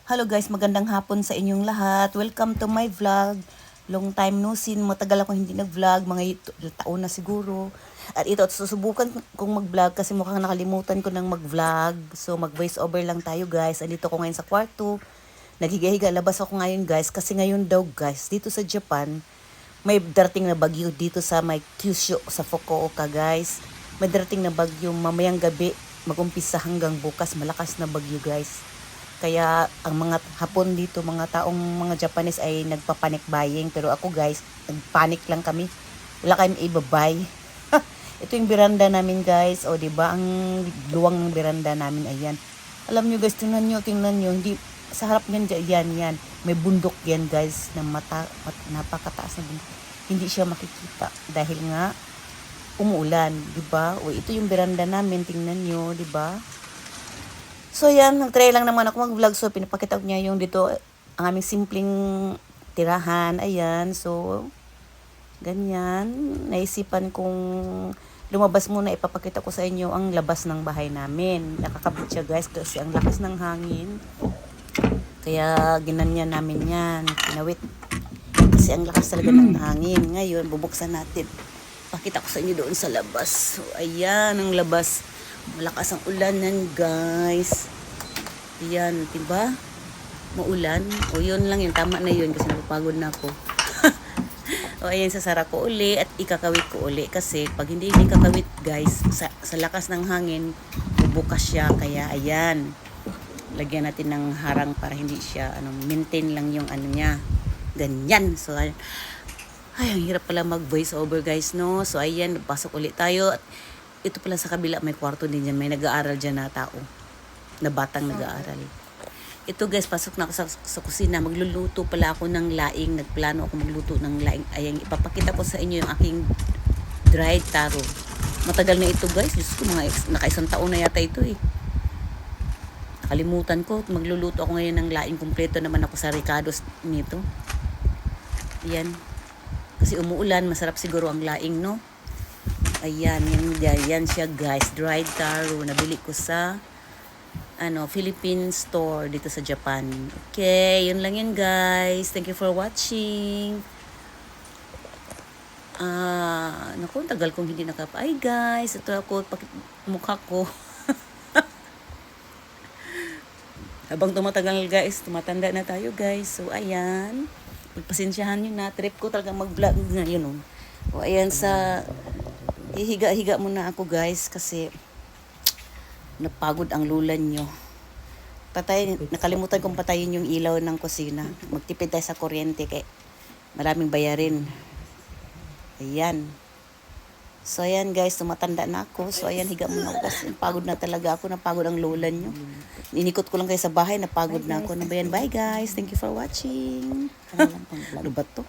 Hello guys, magandang hapon sa inyong lahat. Welcome to my vlog. Long time no seen, matagal ako hindi nag-vlog, mga taon na siguro. At ito, susubukan kong mag-vlog kasi mukhang nakalimutan ko ng mag-vlog. So mag-voice over lang tayo guys. Andito ko ngayon sa kwarto. Naghiga-higa, labas ako ngayon guys. Kasi ngayon daw guys, dito sa Japan, may darating na bagyo dito sa may Kyushu, sa Fukuoka guys. May darating na bagyo mamayang gabi, mag-umpisa hanggang bukas, malakas na bagyo guys. Kaya ang mga Hapon dito, mga taong mga Japanese ay nagpa-panic buying. Pero ako guys, nagpanic lang kami. Wala kami ibabay. Ito yung beranda namin guys. O diba, ang luwang ng beranda namin, ayan. Alam nyo guys, tingnan nyo. Hindi, sa harap nyan, yan. May bundok yan guys, na napakataas na bundok. Hindi siya makikita dahil nga umuulan, diba? O ito yung beranda namin, tingnan nyo, diba? So yan, nag-try lang naman ako mag-vlog. So pinapakita ko niya yung dito, ang aming simpleng tirahan. Ayan, so ganyan. Naisipan kong lumabas muna, ipapakita ko sa inyo ang labas ng bahay namin. Nakakabit siya guys kasi ang lakas ng hangin. Kaya ginanyan namin yan, pinawit. Kasi ang lakas talaga ng hangin. Ngayon, bubuksan natin. Pakita ko sa inyo doon sa labas. So ayan, ang labas. Malakas ang ulanan guys. Ayan, diba? Maulan. O yun lang yun, tama na yun kasi napapagod na ako. O ayan, sasara ko uli at ikakawit ko uli. Kasi pag hindi ikakawit guys, sa lakas ng hangin, bubukas siya. Kaya ayan, lagyan natin ng harang para hindi siya, maintain lang yung niya. Ganyan. So ay, ang hirap pala mag voice over guys, no? So ayan, pasok ulit tayo. At ito pala sa kabila, may kwarto din dyan. May nag-aaral dyan na tao. Na batang nag-aaral. Ito guys, pasok na ako sa kusina. Magluluto pala ako ng laing. Nagplano ako magluto ng laing. Ayan, ipapakita ko sa inyo yung aking dried taro. Matagal na ito guys. Diyos ko, naka-isang taon na yata ito eh. Nakalimutan ko. Magluluto ako ngayon ng laing. Kompleto naman ako sa ricados nito. Ayan. Kasi umuulan, masarap siguro ang laing, no? Ayan, yan siya guys, dried taro. Nabili ko sa Philippine store dito sa Japan. Okay, yun lang yan guys. Thank you for watching. Naku, tagal kong hindi ay guys, ito ako, mukha ko. Habang tumatagal guys, tumatanda na tayo guys. So ayan, pagpasensyahan nyo na, trip ko talaga mag-vlog ngayon. O ayan, hihiga-higa muna ako guys kasi napagod ang lulan nyo. Nakalimutan kong patayin yung ilaw ng kusina. Magtipid tayo sa kuryente kaya maraming bayarin. Ayan. So ayan guys, tumatanda na ako. So ayan, higa muna ako kasi pagod na talaga ako. Napagod ang lulan nyo. Inikot ko lang kayo sa bahay, napagod na ako. Bye guys, thank you for watching. Ano ba to?